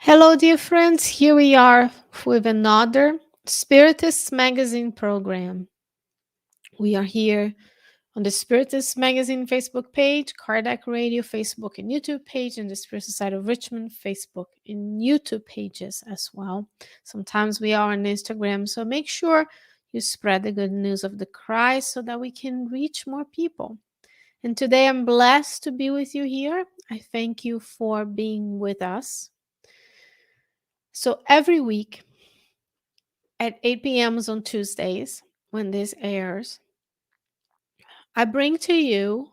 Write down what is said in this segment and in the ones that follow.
Hello, dear friends. Here we are with another Spiritist magazine program. We are here on the Spiritist magazine Facebook page, Kardec Radio Facebook and YouTube page, and the Spirit Society of Richmond Facebook and YouTube pages as well. Sometimes we are on Instagram, so make sure you spread the good news of the Christ so that we can reach more people. And today I'm blessed to be with you here. I thank you for being with us. So every week at 8 p.m. on Tuesdays, when this airs, I bring to you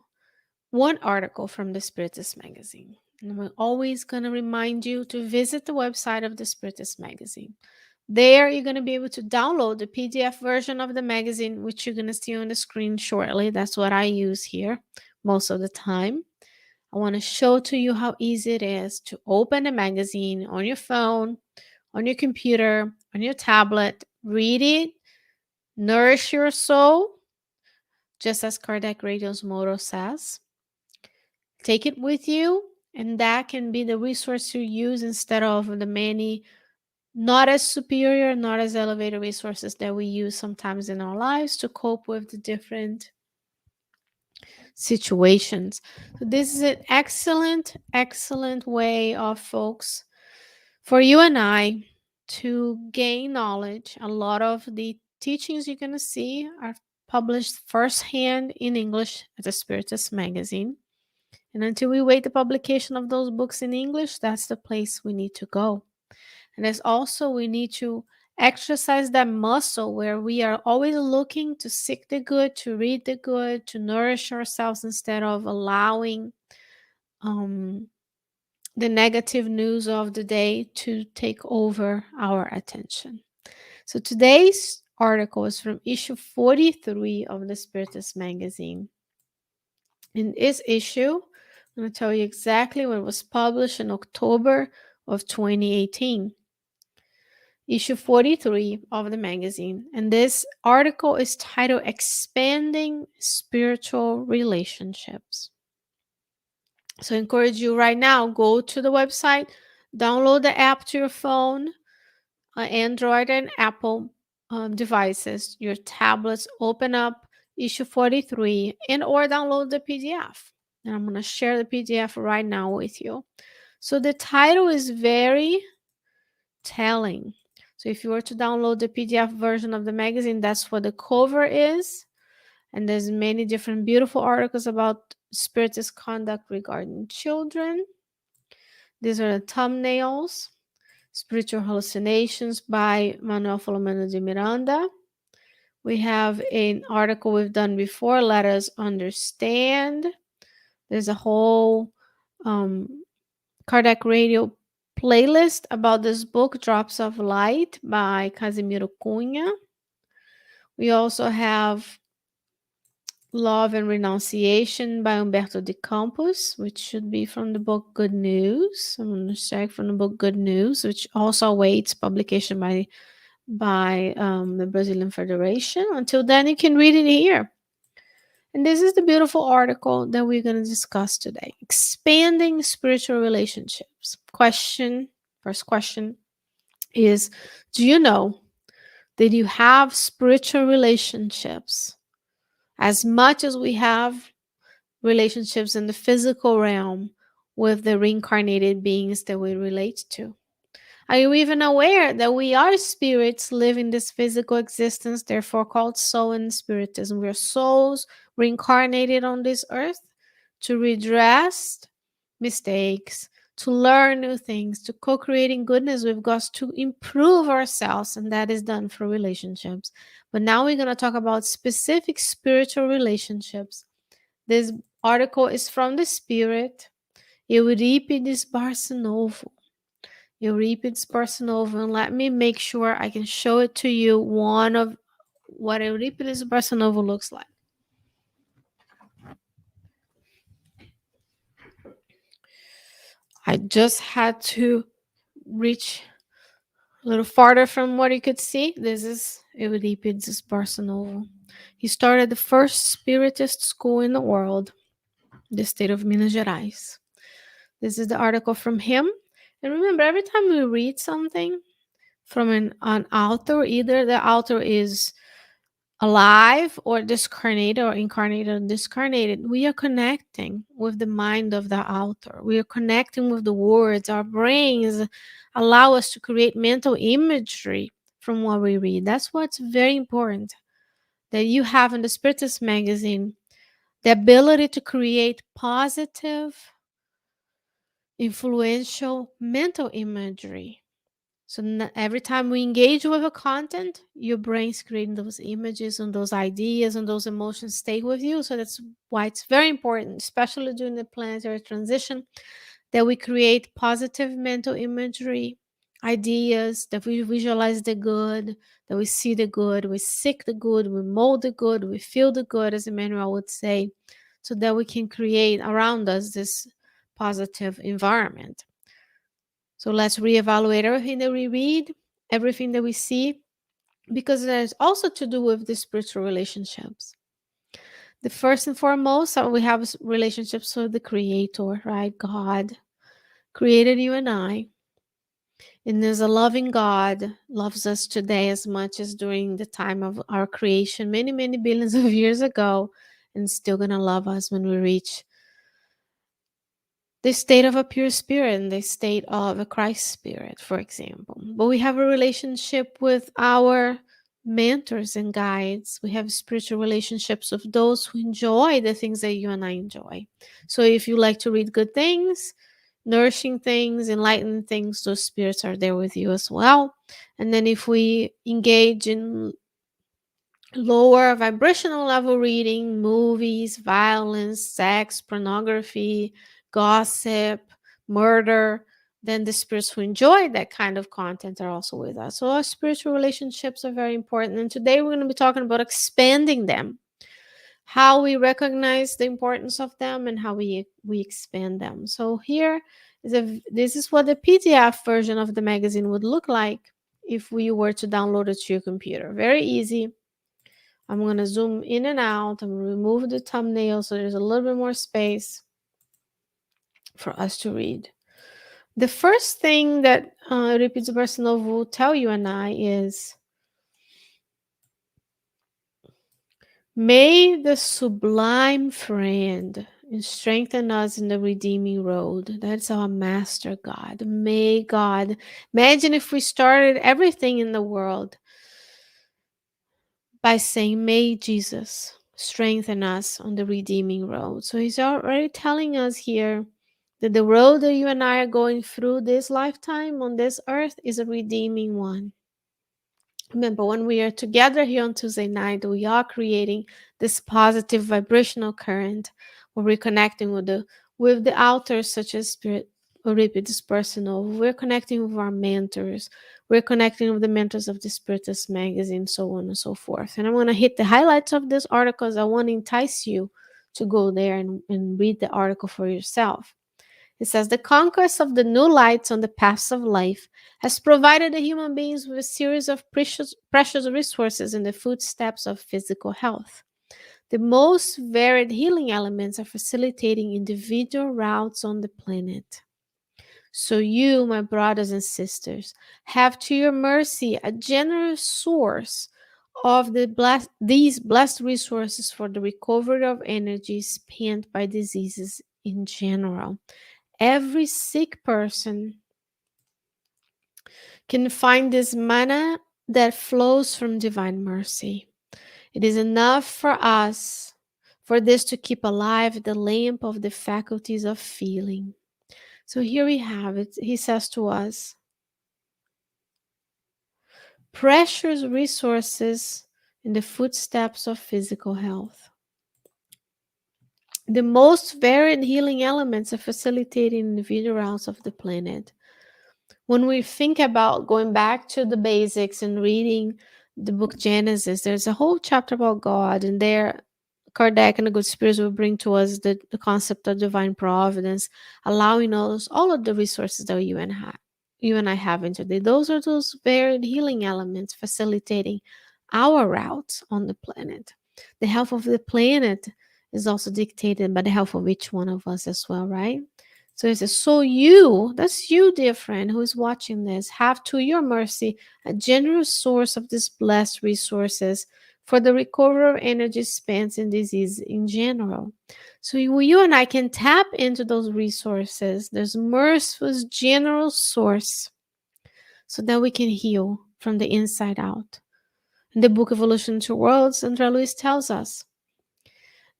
one article from the Spiritist magazine. And I'm always going to remind you to visit the website of the Spiritist magazine. There, you're going to be able to download the PDF version of the magazine, which you're going to see on the screen shortly. That's what I use here most of the time. I want to show to you how easy it is to open a magazine on your phone, on your computer, on your tablet, read it, nourish your soul, just as Kardec Radio's motto says. Take it with you, and that can be the resource you use instead of the many not as superior, not as elevated resources that we use sometimes in our lives to cope with the different situations. So this is an excellent way of folks for you and I to gain knowledge. A lot of the teachings you're going to see are published firsthand in English at the Spiritist magazine. And until we wait the publication of those books in English, that's the place we need to go. And as also we need to exercise that muscle where we are always looking to seek the good, to read the good, to nourish ourselves instead of allowing the negative news of the day to take over our attention. So today's article is from issue 43 of the Spiritus magazine. In this issue, I'm going to tell you exactly when it was published in October of 2018. Issue 43 of the magazine. And this article is titled Expanding Spiritual Relationships. So I encourage you right now, go to the website, download the app to your phone, Android and Apple devices, your tablets, open up issue 43 and or download the PDF. And I'm going to share the PDF right now with you. So the title is very telling. So if you were to download the PDF version of the magazine, that's what the cover is. And there's many different beautiful articles about Spiritist conduct regarding children. These are the thumbnails. Spiritual Hallucinations by Manuel Filomeno de Miranda. We have an article we've done before, Let Us Understand. There's a whole Kardec Radio playlist about this book, Drops of Light by Casimiro Cunha. We also have Love and Renunciation by Humberto de Campos, which should be from the book Good News. I'm going to check from the book Good News, which also awaits publication by the Brazilian Federation. Until then, you can read it here. And this is the beautiful article that we're going to discuss today. Expanding spiritual relationships. First question is, do you know that you have spiritual relationships as much as we have relationships in the physical realm with the reincarnated beings that we relate to? Are you even aware that we are spirits living this physical existence, therefore called soul and spiritism? We are souls reincarnated on this earth to redress mistakes, to learn new things, to co-creating goodness with God, to improve ourselves, and that is done through relationships. But now we're going to talk about specific spiritual relationships. This article is from the spirit, Euripedes Barsanulfo. Euripedes Barsanulfo, and let me make sure I can show it to you, one of what Euripedes Barsanulfo looks like. I just had to reach a little farther from what you could see. This is Euripedes Barsanulfo. He started the first Spiritist school in the world, the state of Minas Gerais. This is the article from him, And remember, every time we read something from an author, either the author is alive or discarnated, or incarnated or discarnated, we are connecting with the mind of the author. We are connecting with the words. Our brains allow us to create mental imagery from what we read. That's what's very important that you have in the Spiritist magazine, the ability to create positive, influential mental imagery. So every time we engage with a content, your brain's creating those images and those ideas and those emotions stay with you. So that's why it's very important, especially during the planetary transition, that we create positive mental imagery, ideas, that we visualize the good, that we see the good, we seek the good, we mold the good, we feel the good, as Emmanuel would say, so that we can create around us this positive environment. So let's reevaluate everything that we read, everything that we see, because there's also to do with the spiritual relationships. The first and foremost, we have relationships with the Creator, right? God created you and I. And there's a loving God, loves us today as much as during the time of our creation, many, many billions of years ago, and still gonna love us when we reach the state of a pure spirit and the state of a Christ spirit, for example. But we have a relationship with our mentors and guides. We have spiritual relationships with those who enjoy the things that you and I enjoy. So if you like to read good things, nourishing things, enlightening things, those spirits are there with you as well. And then if we engage in lower vibrational level reading, movies, violence, sex, pornography, gossip, murder, then the spirits who enjoy that kind of content are also with us. So our spiritual relationships are very important. And today we're going to be talking about expanding them, how we recognize the importance of them and how we expand them. So here is this is what the PDF version of the magazine would look like if we were to download it to your computer. Very easy. I'm going to zoom in and out. I'm going to remove the thumbnail so there's a little bit more space for us to read. The first thing that Euripedes Barsanulfo will tell you and I is, may the sublime friend strengthen us in the redeeming road. That's our master God. May God. Imagine if we started everything in the world by saying, may Jesus strengthen us on the redeeming road. So he's already telling us here that the road that you and I are going through this lifetime on this earth is a redeeming one. Remember, when we are together here on Tuesday night, we are creating this positive vibrational current where we're connecting with the authors such as Spirit Euripedes Personal. We're connecting with our mentors. We're connecting with the mentors of the Spiritist magazine, so on and so forth. And I'm going to hit the highlights of this article as I want to entice you to go there and read the article for yourself. It says, the conquest of the new lights on the paths of life has provided the human beings with a series of precious resources in the footsteps of physical health. The most varied healing elements are facilitating individual routes on the planet. So you, my brothers and sisters, have to your mercy a generous source of these blessed resources for the recovery of energy spent by diseases in general. Every sick person can find this manna that flows from divine mercy. It is enough for us, for this to keep alive the lamp of the faculties of feeling. So here we have it. He says to us, precious resources in the footsteps of physical health. The most varied healing elements are facilitating individual routes of the planet. When we think about going back to the basics and reading the book Genesis, there's a whole chapter about God, and there Kardec and the good spirits will bring to us the concept of divine providence, allowing us all of the resources that you and I have in today. Those are those varied healing elements facilitating our routes on the planet. The health of the planet is also dictated by the health of each one of us as well, right? So it says, so you, that's you, dear friend, who is watching this, have to your mercy a generous source of these blessed resources for the recovery of energy spent in disease in general. So you and I can tap into those resources. There's merciful general source so that we can heal from the inside out. In the book Evolution to Worlds, Andrea Luiz tells us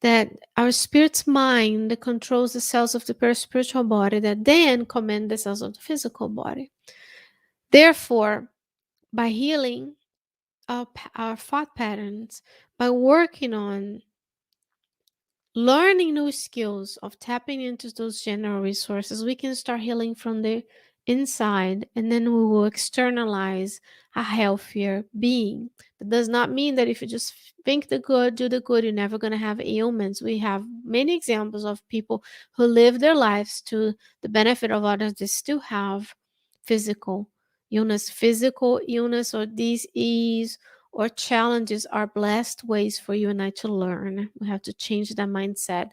that our spirit's mind controls the cells of the spiritual body that then command the cells of the physical body. Therefore, by healing our thought patterns, by working on learning new skills of tapping into those general resources, we can start healing from the inside, and then we will externalize a healthier being. That does not mean that if you just think the good, do the good, you're never going to have ailments. We have many examples of people who live their lives to the benefit of others. They still have physical physical illness or disease or challenges are blessed ways for you and I to learn. We have to change that mindset.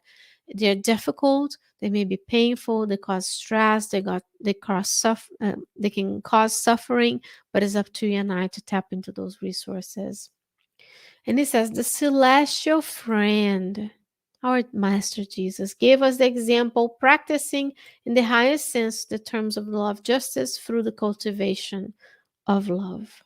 They're difficult, they may be painful, they cause stress, they can cause suffering, but it's up to you and I to tap into those resources. And it says, the celestial friend, our Master Jesus, gave us the example, practicing in the highest sense the terms of love, justice through the cultivation of love.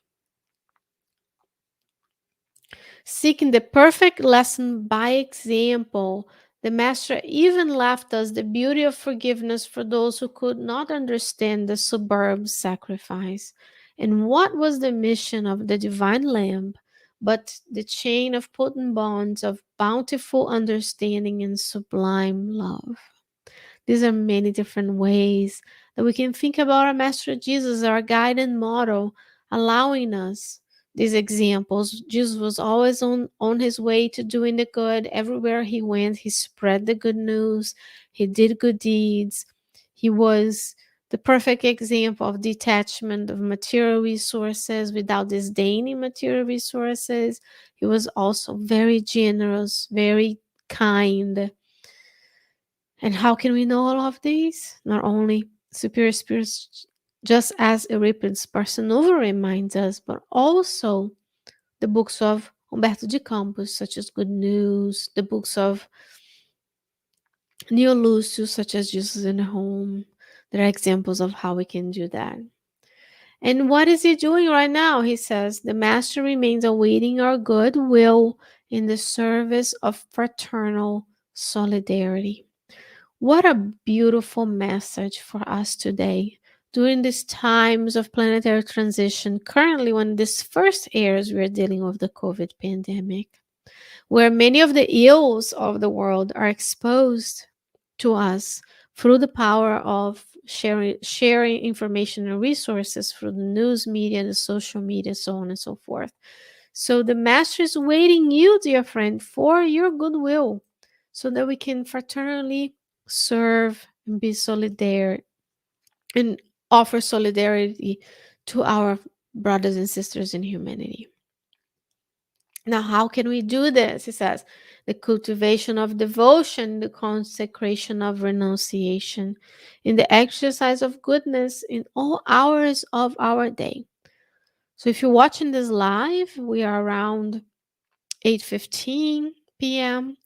Seeking the perfect lesson by example, the Master even left us the beauty of forgiveness for those who could not understand the superb sacrifice. And what was the mission of the divine lamb but the chain of potent bonds of bountiful understanding and sublime love? These are many different ways that we can think about our Master Jesus, our guide and model, allowing us these examples. Jesus was always on his way to doing the good. Everywhere he went, he spread the good news. He did good deeds. He was the perfect example of detachment of material resources without disdaining material resources. He was also very generous, very kind. And how can we know all of these? Not only superior spirits, just as Euripedes Barsanulfo reminds us, but also the books of Humberto de Campos, such as Good News, the books of Neo Lucius, such as Jesus in the Home. There are examples of how we can do that. And what is he doing right now? He says, the Master remains awaiting our goodwill in the service of fraternal solidarity. What a beautiful message for us today during these times of planetary transition. Currently, when this first airs, we are dealing with the COVID pandemic, where many of the ills of the world are exposed to us through the power of sharing information and resources through the news media, the social media, so on and so forth. So the Master is waiting you, dear friend, for your goodwill so that we can fraternally serve and be solidarity and offer solidarity to our brothers and sisters in humanity. Now, how can we do this? He says, the cultivation of devotion, the consecration of renunciation, in the exercise of goodness in all hours of our day. So if you're watching this live, we are around 8:15 p.m.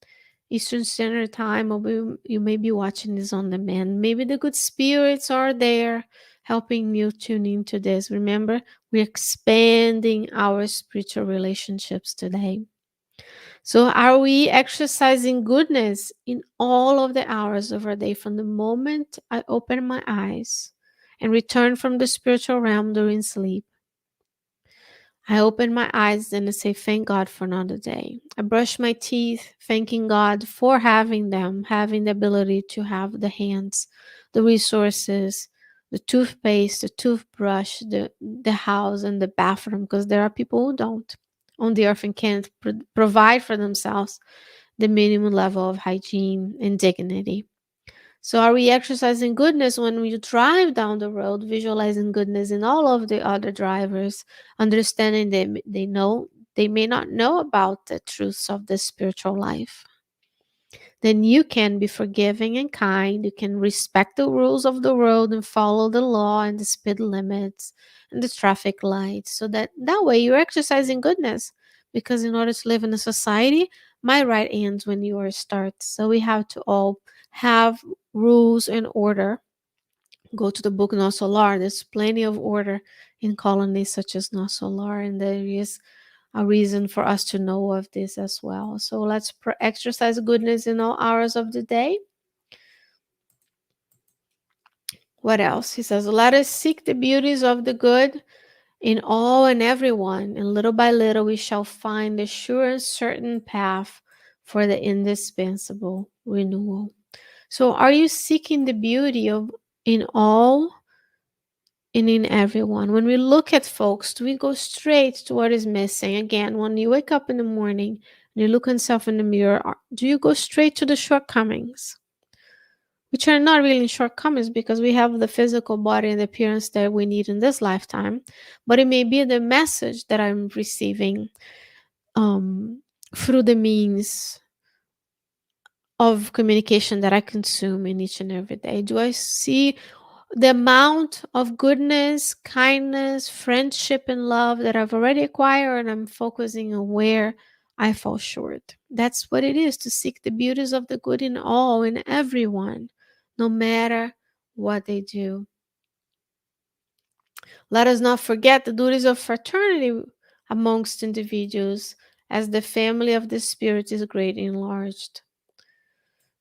Eastern Standard Time, or you may be watching this on demand. Maybe the good spirits are there helping you tune into this. Remember, we're expanding our spiritual relationships today. So, are we exercising goodness in all of the hours of our day from the moment I open my eyes and return from the spiritual realm during sleep? I open my eyes and I say, thank God for another day. I brush my teeth, thanking God for having them, having the ability to have the hands, the resources, the toothpaste, the toothbrush, the house, and the bathroom, because there are people who don't on the earth and can't provide for themselves the minimum level of hygiene and dignity. So, are we exercising goodness when you drive down the road, visualizing goodness in all of the other drivers, understanding they may not know about the truths of the spiritual life? then you can be forgiving and kind. You can respect the rules of the road and follow the law and the speed limits and the traffic lights. So that way you're exercising goodness. Because in order to live in a society, my right ends when yours starts. So we have to all have rules and order. Go to the book No Solar. There's plenty of order in colonies such as No Solar, and there is a reason for us to know of this as well. So let's exercise goodness in all hours of the day. What else? He says, let us seek the beauties of the good in all and everyone, and little by little we shall find the sure and certain path for the indispensable renewal. So, are you seeking the beauty of in all and in everyone? When we look at folks, do we go straight to what is missing? Again, when you wake up in the morning and you look at yourself in the mirror, do you go straight to the shortcomings? Which are not really shortcomings because we have the physical body and the appearance that we need in this lifetime. But it may be the message that I'm receiving um, through the means of communication that I consume in each and every day. Do I see the amount of goodness, kindness, friendship, and love that I've already acquired, and I'm focusing on where I fall short? That's what it is to seek the beauties of the good in all, in everyone, no matter what they do. Let us not forget the duties of fraternity amongst individuals, as the family of the Spirit is great and enlarged.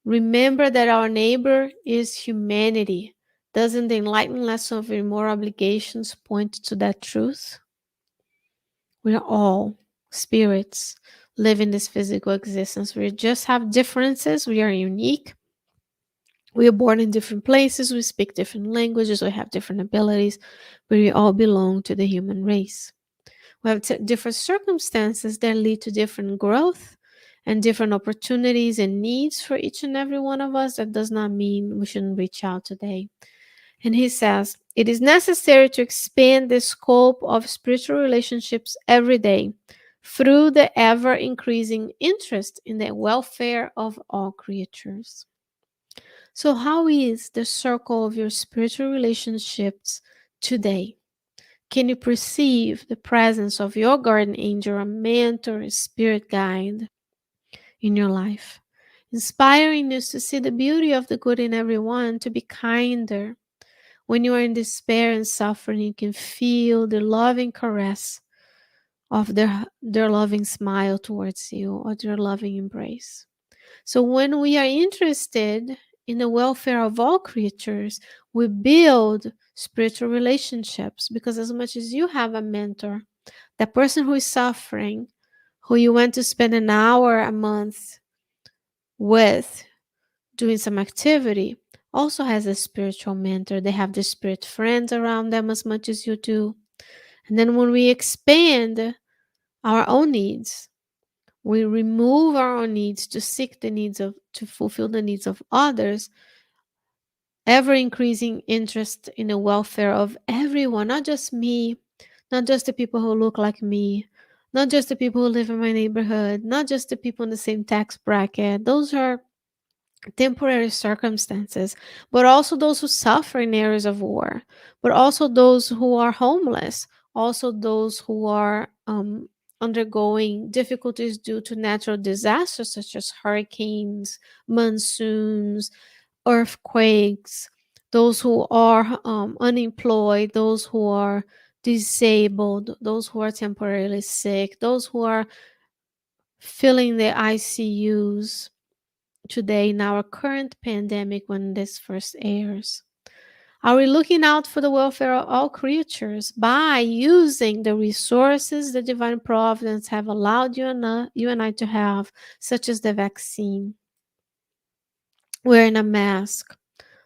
Remember that our neighbor is humanity. Doesn't the enlightened lesson of immoral obligations point to that truth? We are all spirits living this physical existence. We just have differences. We are unique. We are born in different places. We speak different languages. We have different abilities. But we all belong to the human race. We have different circumstances that lead to different growth and different opportunities and needs for each and every one of us. That does not mean we shouldn't reach out today. And he says, it is necessary to expand the scope of spiritual relationships every day through the ever increasing interest in the welfare of all creatures. So, how is the circle of your spiritual relationships today? Can you perceive the presence of your guardian angel, a mentor, a spirit guide in your life? Inspiring us to see the beauty of the good in everyone, to be kinder. When you are in despair and suffering, you can feel the loving caress of their loving smile towards you, or their loving embrace. So when we are interested in the welfare of all creatures, we build spiritual relationships, because as much as you have a mentor, that person who is suffering, who you went to spend an hour a month with doing some activity, also has a spiritual mentor. They have the spirit friends around them as much as you do. And then when we expand our own needs, we remove our own needs to seek the needs of, to fulfill the needs of others, ever increasing interest in the welfare of everyone, not just me, not just the people who look like me, not just the people who live in my neighborhood, not just the people in the same tax bracket. Those are temporary circumstances, but also those who suffer in areas of war, but also those who are homeless, also those who are undergoing difficulties due to natural disasters such as hurricanes, monsoons, earthquakes, those who are unemployed, those who are disabled, those who are temporarily sick, those who are filling the ICUs today in our current pandemic when this first airs. Are we looking out for the welfare of all creatures by using the resources the divine providence have allowed you and I to have, such as the vaccine, wearing a mask,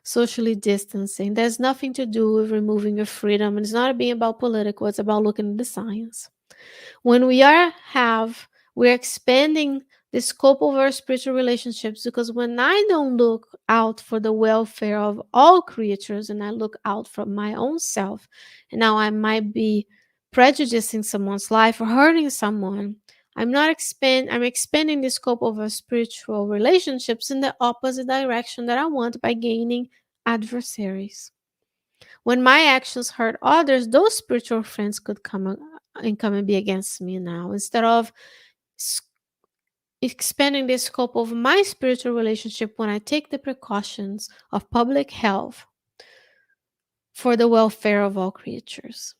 socially distancing? There's nothing to do with removing your freedom, and it's not being about political, it's about looking at the science. When we're expanding the scope of our spiritual relationships, because when I don't look out for the welfare of all creatures and I look out for my own self, and now I might be prejudicing someone's life or hurting someone, I'm expanding the scope of our spiritual relationships in the opposite direction that I want by gaining adversaries. When my actions hurt others, those spiritual friends could come and be against me now. Instead of expanding the scope of my spiritual relationship when I take the precautions of public health for the welfare of all creatures.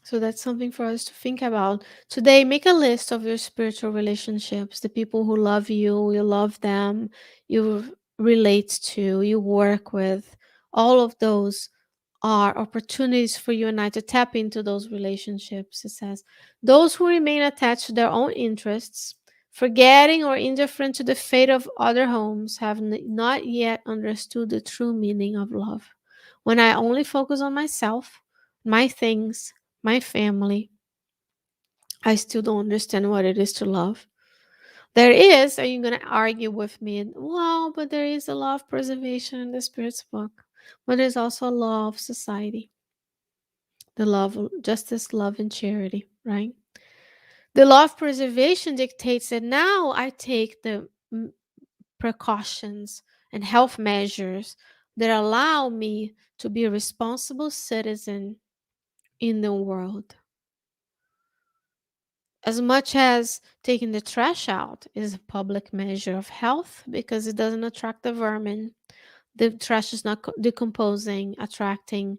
So that's something for us to think about. Today, make a list of your spiritual relationships, the people who love you love them, you relate to, you work with. All of those are opportunities for you and I to tap into those relationships. It says, those who remain attached to their own interests, forgetting or indifferent to the fate of other homes, have not yet understood the true meaning of love. When I only focus on myself, my things, my family, I still don't understand what it is to love. There is, are you going to argue with me? Well, but there is a law of preservation in the Spirit's book, but there's also a law of society, the law of justice, love, and charity, right? The law of preservation dictates that now I take the precautions and health measures that allow me to be a responsible citizen in the world. As much as taking the trash out is a public measure of health because it doesn't attract the vermin, the trash is not decomposing, attracting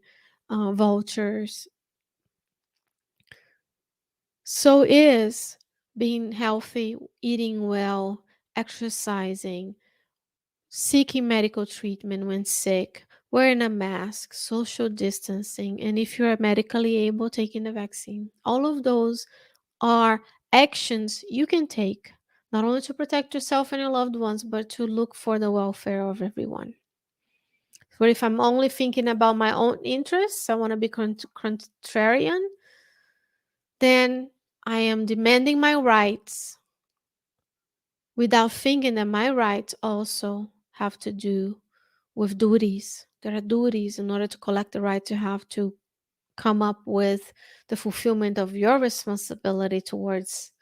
vultures. So is being healthy, eating well, exercising, seeking medical treatment when sick, wearing a mask, social distancing, and if you're medically able, taking the vaccine. All of those are actions you can take, not only to protect yourself and your loved ones, but to look for the welfare of everyone. But if I'm only thinking about my own interests, I want to be contrarian, then I am demanding my rights without thinking that my rights also have to do with duties. There are duties in order to collect the right to have to come up with the fulfillment of your responsibility towards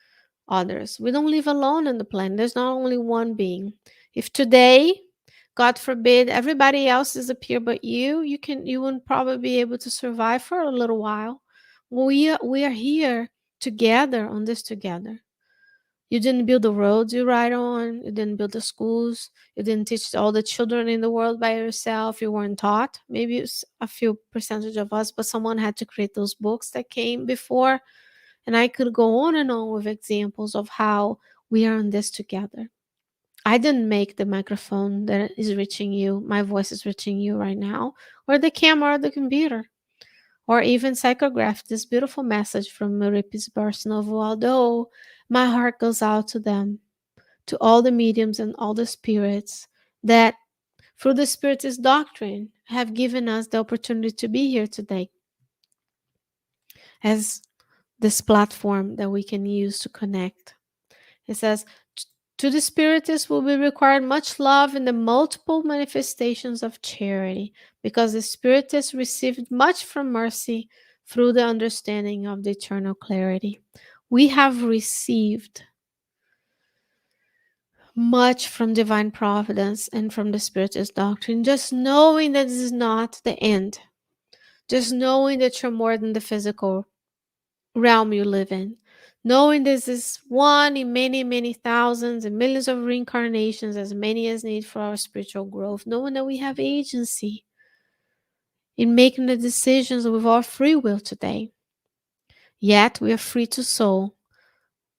others. We don't live alone on the planet. There's not only one being. If today, God forbid, everybody else disappear but you wouldn't probably be able to survive for a little while. We are here together on this together. You didn't build the roads you ride on. You didn't build the schools. You didn't teach all the children in the world by yourself. You weren't taught. Maybe it's a few percentage of us, but someone had to create those books that came before. And I could go on and on with examples of how we are in this together. I didn't make the microphone that is reaching you, my voice is reaching you right now, or the camera or the computer, or even psychograph this beautiful message from Euripedes Barsanulfo, although my heart goes out to them, to all the mediums and all the spirits that through the Spiritist doctrine have given us the opportunity to be here today as this platform that we can use to connect. It says, to the Spiritists will be required much love in the multiple manifestations of charity, because the Spiritists received much from mercy through the understanding of the eternal clarity. We have received much from divine providence and from the Spiritist doctrine, just knowing that this is not the end, just knowing that you're more than the physical realm you live in, knowing this is one in many, many thousands and millions of reincarnations, as many as need for our spiritual growth, knowing that we have agency in making the decisions with our free will today. Yet we are free to sow,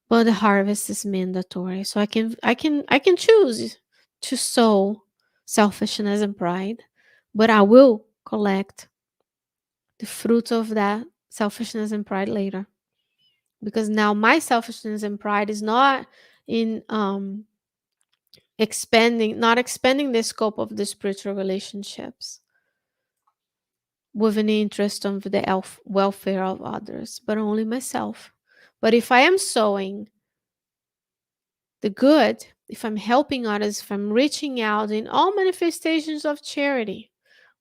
but the harvest is mandatory. So I can choose to sow selfishness and pride, but I will collect the fruit of that selfishness and pride later. Because now my selfishness and pride is not in expanding the scope of the spiritual relationships with an interest of the welfare of others, but only myself. But if I am sowing the good, if I'm helping others, if I'm reaching out in all manifestations of charity,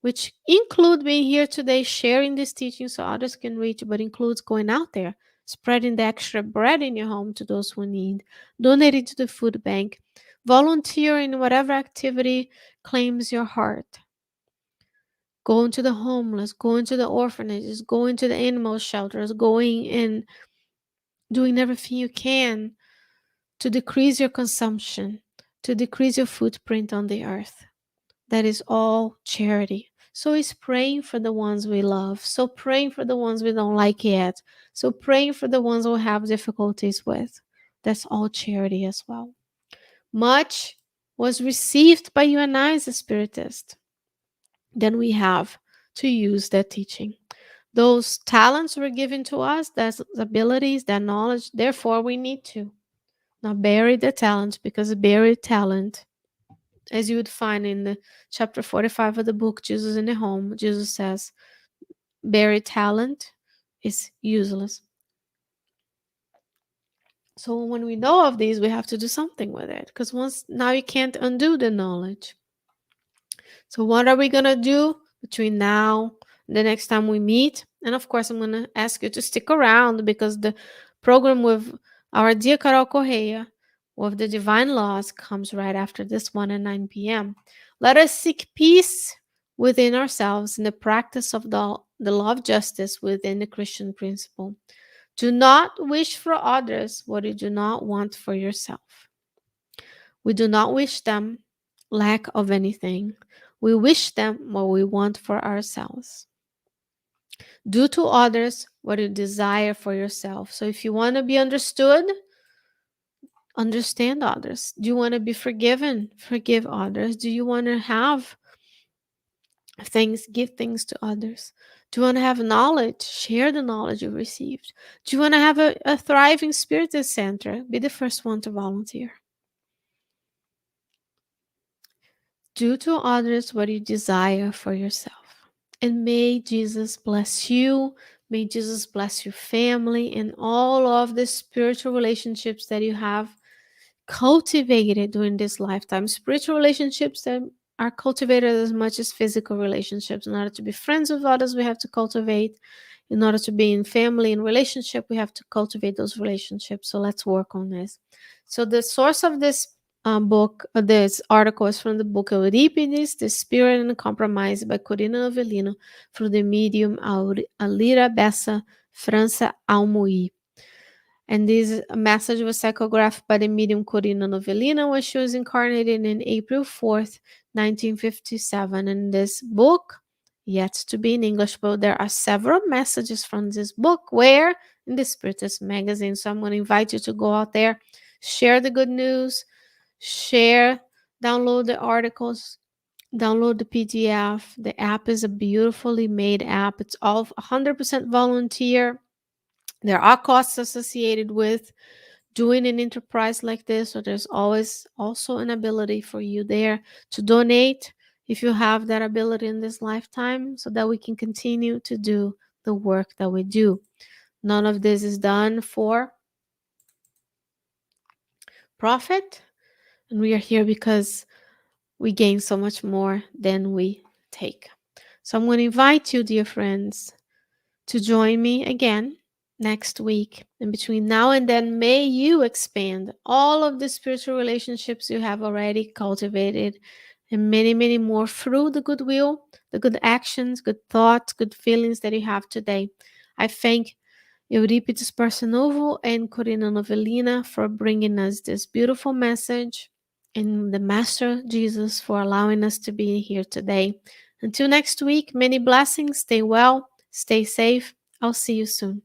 which include being here today, sharing this teaching so others can reach, but includes going out there, spreading the extra bread in your home to those who need, donating to the food bank, volunteering in whatever activity claims your heart. Going to the homeless, going to the orphanages, going to the animal shelters, going and doing everything you can to decrease your consumption, to decrease your footprint on the earth. That is all charity. So it's praying for the ones we love. So praying for the ones we don't like yet. So praying for the ones we have difficulties with. That's all charity as well. Much was received by you and I as a Spiritist. Then we have to use that teaching. Those talents were given to us, those abilities, that knowledge. Therefore, we need to not bury the talent, because buried talent, as you would find in the chapter 45 of the book, Jesus in the Home, Jesus says, buried talent is useless. So when we know of these, we have to do something with it, because once now you can't undo the knowledge. So what are we going to do between now and the next time we meet? And of course, I'm going to ask you to stick around, because the program with our dear Carol Correa with the Divine Laws comes right after this one at 9 p.m. Let us seek peace within ourselves in the practice of the law of justice within the Christian principle. Do not wish for others what you do not want for yourself. We do not wish them lack of anything. We wish them what we want for ourselves. Do to others what you desire for yourself. So if you want to be understood, understand others. Do you want to be forgiven? Forgive others. Do you want to have things? Give things to others. Do you want to have knowledge? Share the knowledge you received. Do you want to have a thriving Spiritist center? Be the first one to volunteer. Do to others what you desire for yourself. And may Jesus bless you. May Jesus bless your family and all of the spiritual relationships that you have cultivated during this lifetime. Spiritual relationships that are cultivated as much as physical relationships. In order to be friends with others, we have to cultivate. In order to be in family and relationship, we have to cultivate those relationships. So let's work on this. So the source of this book, this article is from the book Euripedes, The Spirit and the Compromise by Corina Novelina, through the medium Alira Bessa França Almoí. And this message was psychographed by the medium Corina Novelina when she was incarnated in April 4th, 1957. And this book, yet to be in English, but there are several messages from this book where in the Spiritist magazine. So I'm going to invite you to go out there, share the good news, share, download the articles, download the PDF. The app is a beautifully made app. It's all 100% volunteer. There are costs associated with doing an enterprise like this, so there's always also an ability for you there to donate if you have that ability in this lifetime, so that we can continue to do the work that we do. None of this is done for profit, and we are here because we gain so much more than we take. So I'm going to invite you, dear friends, to join me again next week. And between now and then, may you expand all of the spiritual relationships you have already cultivated, and many, many more through the goodwill, the good actions, good thoughts, good feelings that you have today. I thank Euripedes Barsanulfo and Corina Novelina for bringing us this beautiful message, and the Master Jesus for allowing us to be here today. Until next week, many blessings. Stay well, stay safe. I'll see you soon.